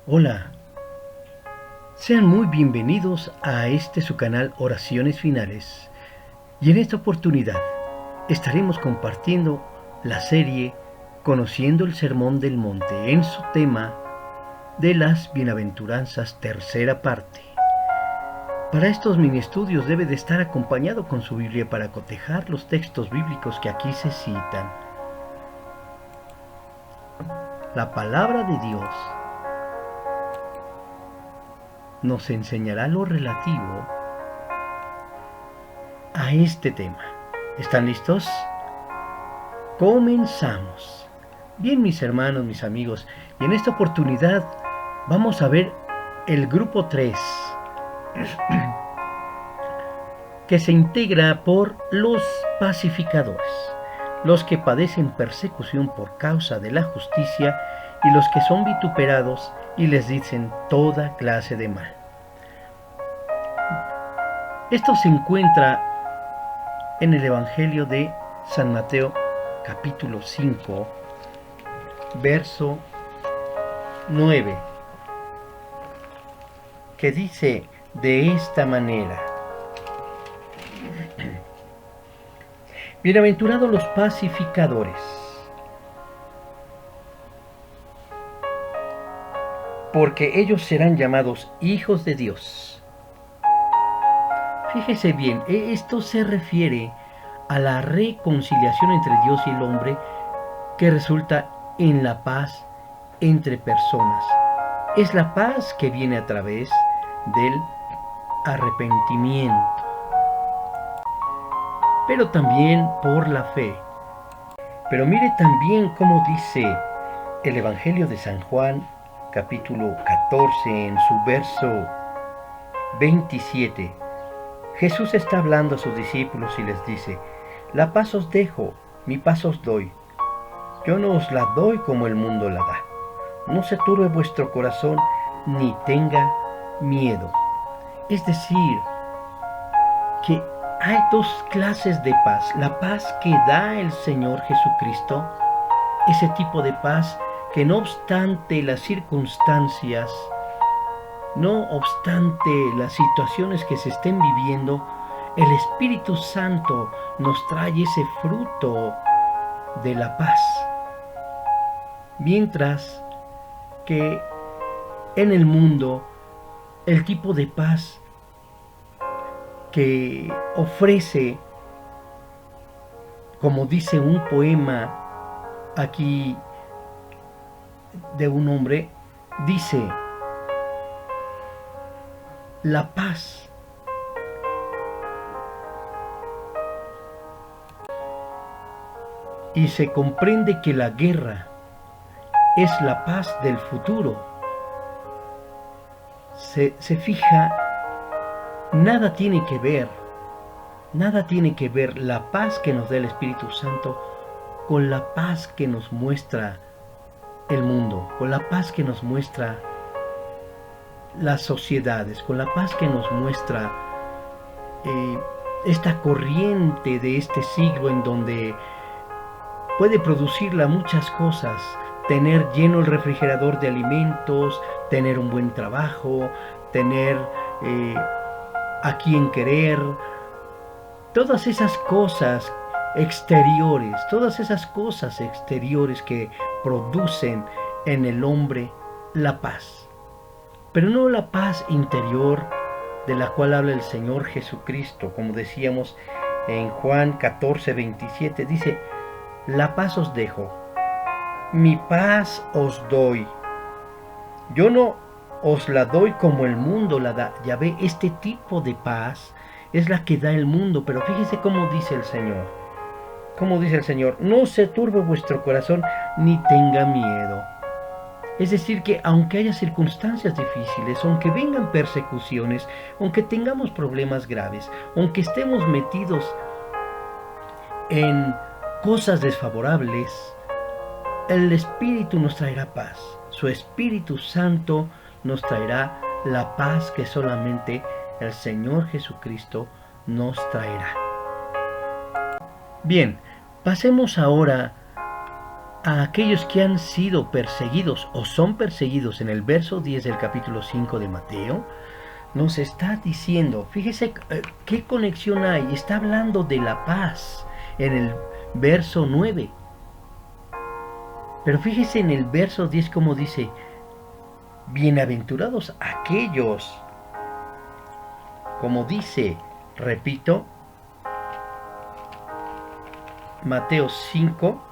Hola, sean muy bienvenidos a su canal Oraciones Finales, y en esta oportunidad estaremos compartiendo la serie Conociendo el Sermón del Monte en su tema de las Bienaventuranzas, tercera parte. Para estos mini estudios debe de estar acompañado con su Biblia para cotejar los textos bíblicos que aquí se citan. La palabra de Dios nos enseñará lo relativo a este tema. ¿Están listos? Comenzamos. Bien, mis hermanos, mis amigos, y en esta oportunidad vamos a ver el grupo 3, que se integra por los pacificadores, los que padecen persecución por causa de la justicia y los que son vituperados y les dicen toda clase de mal. Esto se encuentra en el Evangelio de San Mateo, capítulo 5, verso 9, que dice de esta manera: Bienaventurados los pacificadores, porque ellos serán llamados hijos de Dios. Fíjese bien, esto se refiere a la reconciliación entre Dios y el hombre que resulta en la paz entre personas. Es la paz que viene a través del arrepentimiento, pero también por la fe. Pero mire también cómo dice el Evangelio de San Juan, capítulo 14, en su verso 27. Jesús está hablando a sus discípulos y les dice: la paz os dejo, mi paz os doy. Yo no os la doy como el mundo la da. No se turbe vuestro corazón, ni tenga miedo. Es decir, que hay dos clases de paz. La paz que da el Señor Jesucristo, ese tipo de paz que no obstante las circunstancias, no obstante las situaciones que se estén viviendo, el Espíritu Santo nos trae ese fruto de la paz. Mientras que en el mundo, el tipo de paz que ofrece, como dice un poema aquí de un hombre, dice: la paz y se comprende que la guerra es la paz del futuro. Se fija, nada tiene que ver la paz que nos da el Espíritu Santo con la paz que nos muestra el mundo, con la paz que nos muestra las sociedades, con la paz que nos muestra esta corriente de este siglo, en donde puede producirla muchas cosas: tener lleno el refrigerador de alimentos, tener un buen trabajo, tener a quien querer, todas esas cosas exteriores, que producen en el hombre la paz. Pero no la paz interior de la cual habla el Señor Jesucristo, como decíamos en Juan 14, 27, dice: la paz os dejo, mi paz os doy. Yo no os la doy como el mundo la da. Ya ve, este tipo de paz es la que da el mundo. Pero fíjese cómo dice el Señor. No se turbe vuestro corazón, ni tenga miedo. Es decir, que aunque haya circunstancias difíciles, aunque vengan persecuciones, aunque tengamos problemas graves, aunque estemos metidos en cosas desfavorables, el Espíritu nos traerá paz. Su Espíritu Santo nos traerá la paz que solamente el Señor Jesucristo nos traerá. Bien, pasemos ahora a aquellos que han sido perseguidos o son perseguidos en el verso 10 del capítulo 5 de Mateo, nos está diciendo, fíjese qué conexión hay, está hablando de la paz en el verso 9. Pero fíjese en el verso 10 como dice, bienaventurados aquellos, como dice, repito, Mateo 5,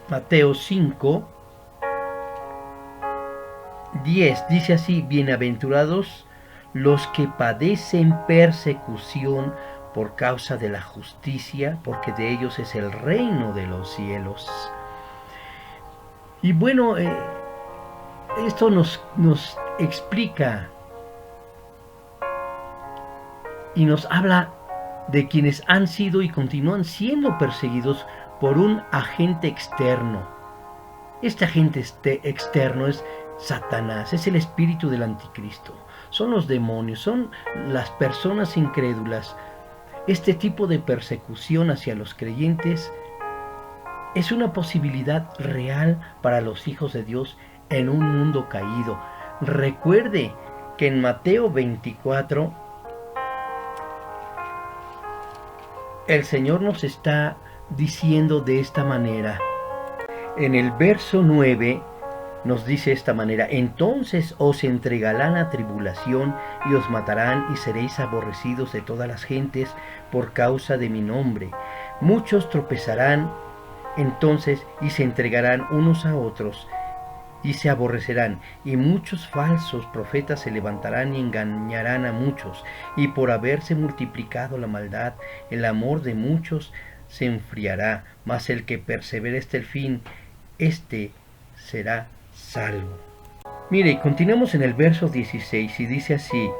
Mateo 5, 10, dice así, bienaventurados los que padecen persecución por causa de la justicia, porque de ellos es el reino de los cielos. Y bueno, esto nos explica y nos habla de quienes han sido y continúan siendo perseguidos por un agente externo. Este agente externo es Satanás, es el espíritu del anticristo, son los demonios, son las personas incrédulas. Este tipo de persecución hacia los creyentes es una posibilidad real para los hijos de Dios en un mundo caído. Recuerde que en Mateo 24 el Señor nos está diciendo de esta manera. En el verso 9 nos dice de esta manera, entonces os entregarán a tribulación y os matarán y seréis aborrecidos de todas las gentes por causa de mi nombre. Muchos tropezarán entonces y se entregarán unos a otros y se aborrecerán, y muchos falsos profetas se levantarán y engañarán a muchos, y por haberse multiplicado la maldad, el amor de muchos se enfriará, mas el que persevere hasta el fin, éste será salvo. Mire, continuamos en el verso 16 y dice así,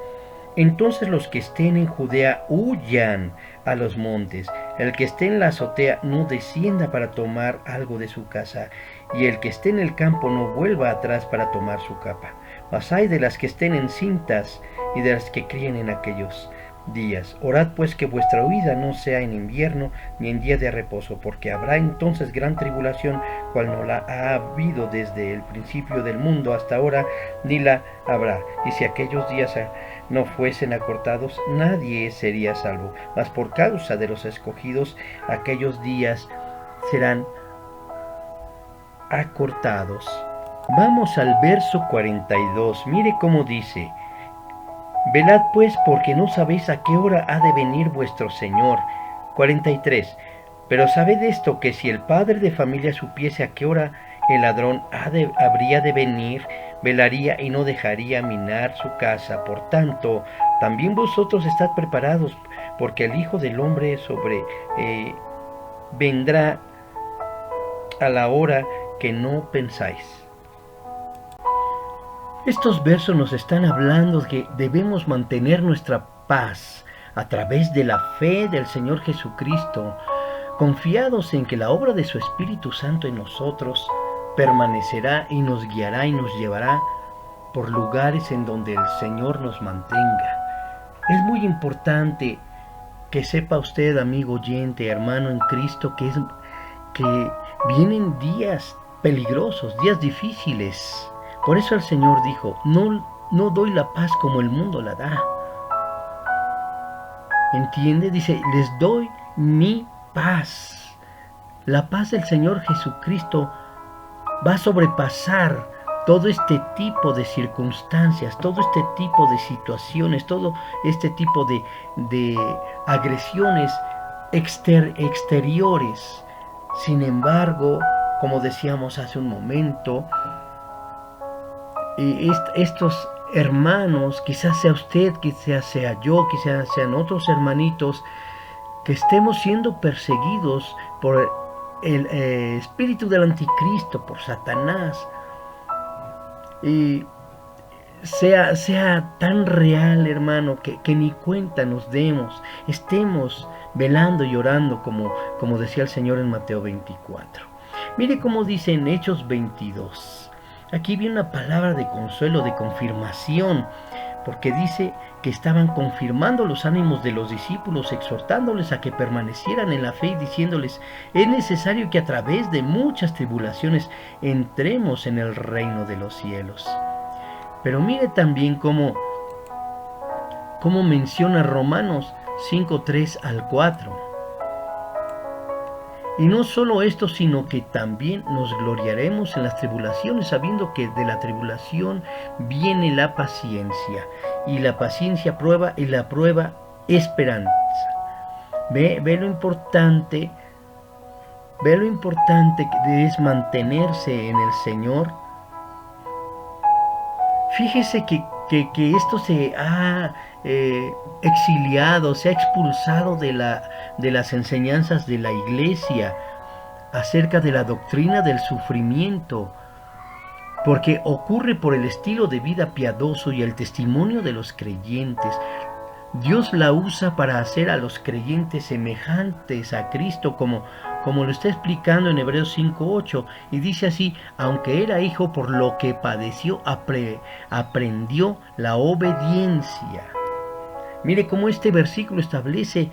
entonces los que estén en Judea huyan a los montes, el que esté en la azotea no descienda para tomar algo de su casa, y el que esté en el campo no vuelva atrás para tomar su capa. Mas ay de las que estén encintas y de las que críen en aquellos días. Orad pues que vuestra huida no sea en invierno ni en día de reposo, porque habrá entonces gran tribulación, cual no la ha habido desde el principio del mundo hasta ahora, ni la habrá. Y si aquellos días no fuesen acortados, nadie sería salvo. Mas por causa de los escogidos, aquellos días serán acortados. Vamos al verso 42. Mire cómo dice, velad pues, porque no sabéis a qué hora ha de venir vuestro Señor. 43. Pero sabed esto, que si el padre de familia supiese a qué hora el ladrón habría de venir, velaría y no dejaría minar su casa. Por tanto, también vosotros estad preparados, porque el Hijo del Hombre vendrá a la hora que no pensáis. Estos versos nos están hablando de que debemos mantener nuestra paz a través de la fe del Señor Jesucristo, confiados en que la obra de su Espíritu Santo en nosotros permanecerá y nos guiará y nos llevará por lugares en donde el Señor nos mantenga. Es muy importante que sepa usted, amigo oyente, hermano en Cristo, que vienen días peligrosos, días difíciles. Por eso el Señor dijo, no doy la paz como el mundo la da. ¿Entiende? Dice, les doy mi paz. La paz del Señor Jesucristo va a sobrepasar todo este tipo de circunstancias, todo este tipo de situaciones, todo este tipo de agresiones exteriores. Sin embargo, como decíamos hace un momento, estos hermanos, quizás sea usted, quizás sea yo, quizás sean otros hermanitos, que estemos siendo perseguidos por el espíritu del anticristo, por Satanás, y sea tan real, hermano, que ni cuenta nos demos, estemos velando y orando como decía el Señor en Mateo 24. Mire cómo dice en Hechos 22. Aquí viene una palabra de consuelo, de confirmación, porque dice que estaban confirmando los ánimos de los discípulos, exhortándoles a que permanecieran en la fe y diciéndoles: es necesario que a través de muchas tribulaciones entremos en el reino de los cielos. Pero mire también cómo menciona Romanos 5:3 al 4. Y no solo esto, sino que también nos gloriaremos en las tribulaciones, sabiendo que de la tribulación viene la paciencia, y la paciencia prueba, y la prueba esperanza. Ve lo importante que es mantenerse en el Señor. Fíjese que esto se ha exiliado, se ha expulsado de las enseñanzas de la Iglesia acerca de la doctrina del sufrimiento, porque ocurre por el estilo de vida piadoso y el testimonio de los creyentes. Dios la usa para hacer a los creyentes semejantes a Cristo, como lo está explicando en Hebreos 5:8, y dice así: aunque era hijo, por lo que padeció, aprendió la obediencia. Mire cómo este versículo establece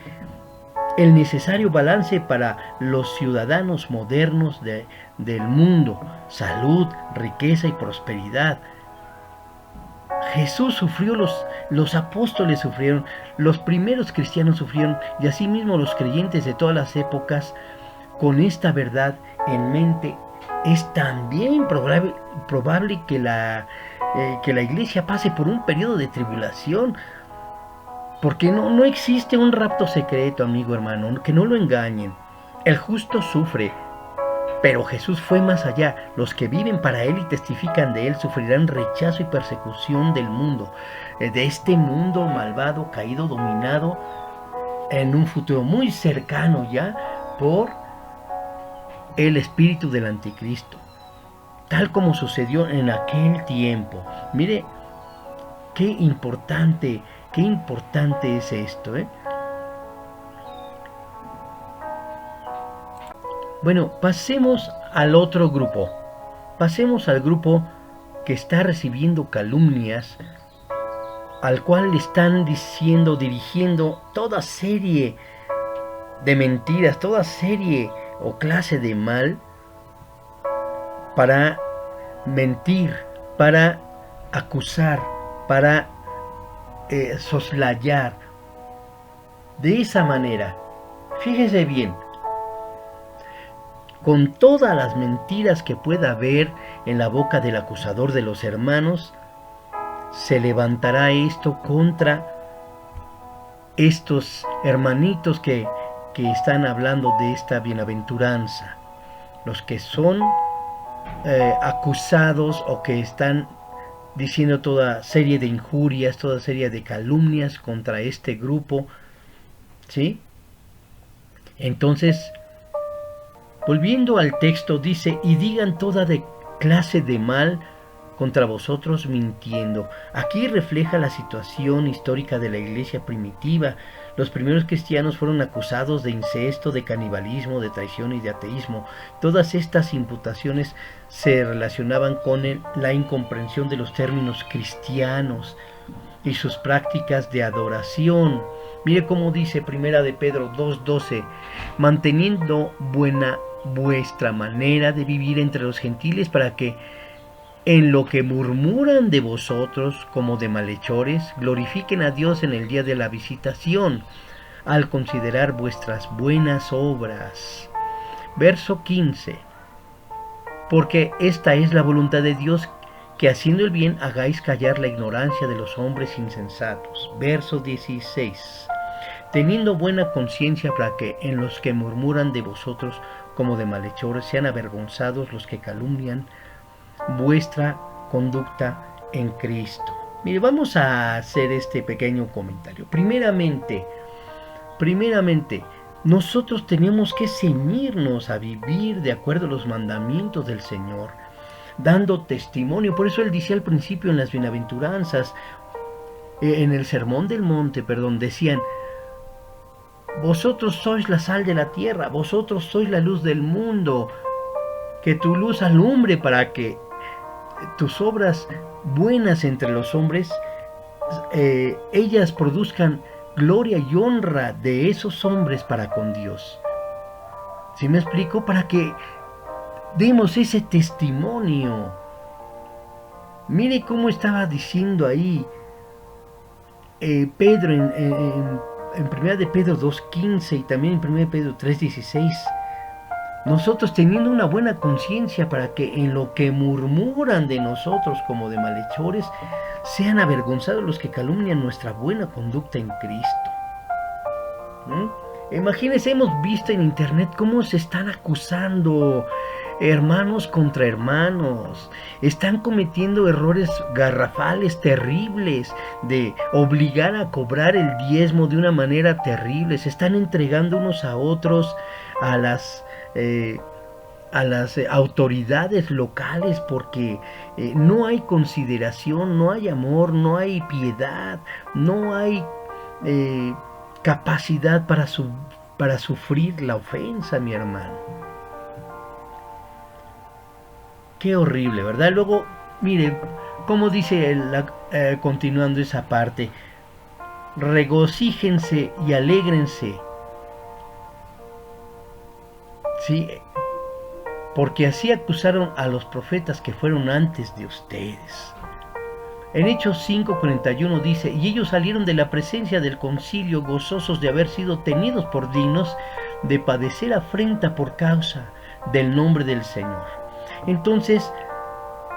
el necesario balance para los ciudadanos modernos del mundo: salud, riqueza y prosperidad. Jesús sufrió, los apóstoles sufrieron, los primeros cristianos sufrieron, y asimismo los creyentes de todas las épocas. Con esta verdad en mente, es también probable que la Iglesia pase por un periodo de tribulación, porque no existe un rapto secreto, amigo hermano, que no lo engañen. El justo sufre, pero Jesús fue más allá. Los que viven para Él y testifican de Él sufrirán rechazo y persecución del mundo, de este mundo malvado, caído, dominado en un futuro muy cercano ya por el espíritu del anticristo, tal como sucedió en aquel tiempo. Mire qué importante es esto, Bueno, pasemos al otro grupo. Pasemos al grupo que está recibiendo calumnias, al cual le están dirigiendo toda serie de mentiras, toda serie o clase de mal, para mentir, para acusar, para soslayar. De esa manera, fíjese bien, con todas las mentiras que pueda haber en la boca del acusador de los hermanos, se levantará esto contra estos hermanitos que están hablando de esta bienaventuranza, los que son acusados o que están diciendo toda serie de injurias, toda serie de calumnias contra este grupo, ¿sí? Entonces, volviendo al texto, dice: y digan toda clase de mal contra vosotros mintiendo. Aquí refleja la situación histórica de la iglesia primitiva. Los primeros cristianos fueron acusados de incesto, de canibalismo, de traición y de ateísmo. Todas estas imputaciones se relacionaban con la incomprensión de los términos cristianos y sus prácticas de adoración. Mire cómo dice Primera de Pedro 2:12: manteniendo buena vuestra manera de vivir entre los gentiles, para que en lo que murmuran de vosotros como de malhechores, glorifiquen a Dios en el día de la visitación, al considerar vuestras buenas obras. Verso 15: porque esta es la voluntad de Dios, que haciendo el bien hagáis callar la ignorancia de los hombres insensatos. Verso 16: teniendo buena conciencia, para que en los que murmuran de vosotros como de malhechores sean avergonzados los que calumnian vuestra conducta en Cristo. Mire, vamos a hacer este pequeño comentario. Primeramente, nosotros tenemos que ceñirnos a vivir de acuerdo a los mandamientos del Señor, dando testimonio. Por eso Él decía al principio en las bienaventuranzas, en el Sermón del Monte, decían: vosotros sois la sal de la tierra, vosotros sois la luz del mundo, que tu luz alumbre para que tus obras buenas entre los hombres ellas produzcan gloria y honra de esos hombres para con Dios. ¿Sí me explico? Para que demos ese testimonio. Mire cómo estaba diciendo ahí Pedro en 1 de Pedro 2:15 y también en 1 de Pedro 3:16. Nosotros teniendo una buena conciencia para que en lo que murmuran de nosotros como de malhechores, sean avergonzados los que calumnian nuestra buena conducta en Cristo. Imagínense, hemos visto en internet cómo se están acusando hermanos contra hermanos, están cometiendo errores garrafales, terribles, de obligar a cobrar el diezmo de una manera terrible, se están entregando unos a otros a las autoridades locales porque no hay consideración, no hay amor, no hay piedad, no hay capacidad para sufrir la ofensa, mi hermano. Qué horrible, ¿verdad? Luego, mire, como dice continuando esa parte, regocíjense y alégrense, ¿sí? Porque así acusaron a los profetas que fueron antes de ustedes. En Hechos 5:41 dice, y ellos salieron de la presencia del concilio gozosos de haber sido tenidos por dignos de padecer afrenta por causa del nombre del Señor. Entonces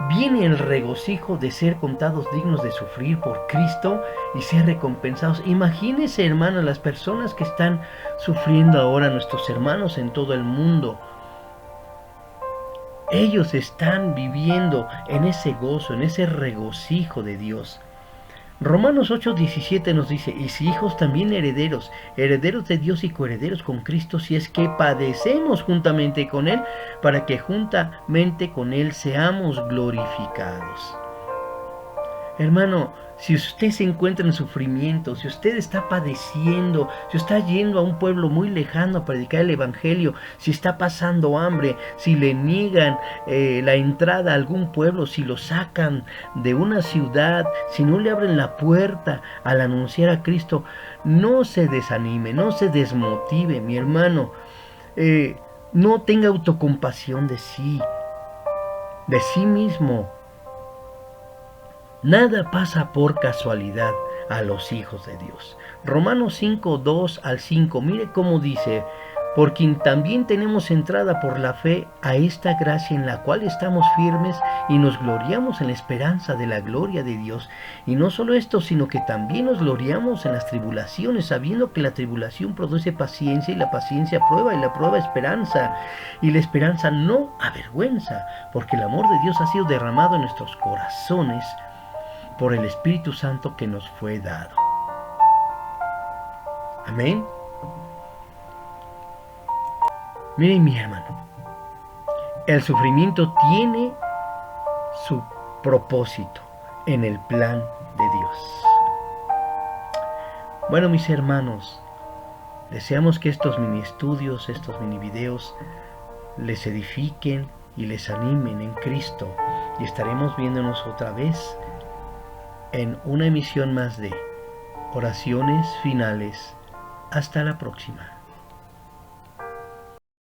viene el regocijo de ser contados dignos de sufrir por Cristo y ser recompensados. Imagínense, hermanos, las personas que están sufriendo ahora, nuestros hermanos en todo el mundo. Ellos están viviendo en ese gozo, en ese regocijo de Dios. Romanos 8:17 nos dice, y si hijos también herederos, herederos de Dios y coherederos con Cristo, si es que padecemos juntamente con Él, para que juntamente con Él seamos glorificados. Hermano, si usted se encuentra en sufrimiento, si usted está padeciendo, si está yendo a un pueblo muy lejano a predicar el Evangelio, si está pasando hambre, si le niegan la entrada a algún pueblo, si lo sacan de una ciudad, si no le abren la puerta al anunciar a Cristo, no se desanime, no se desmotive, mi hermano. No tenga autocompasión de sí mismo. Nada pasa por casualidad a los hijos de Dios. Romanos 5:2-5, mire cómo dice, por quien también tenemos entrada por la fe a esta gracia en la cual estamos firmes y nos gloriamos en la esperanza de la gloria de Dios. Y no solo esto, sino que también nos gloriamos en las tribulaciones, sabiendo que la tribulación produce paciencia y la paciencia prueba y la prueba esperanza. Y la esperanza no avergüenza, porque el amor de Dios ha sido derramado en nuestros corazones por el Espíritu Santo que nos fue dado. Amén. Miren, mi hermano, el sufrimiento tiene su propósito en el plan de Dios. Bueno, mis hermanos, deseamos que estos mini estudios, estos mini videos les edifiquen y les animen en Cristo, y estaremos viéndonos otra vez en una emisión más de Oraciones Finales. Hasta la próxima.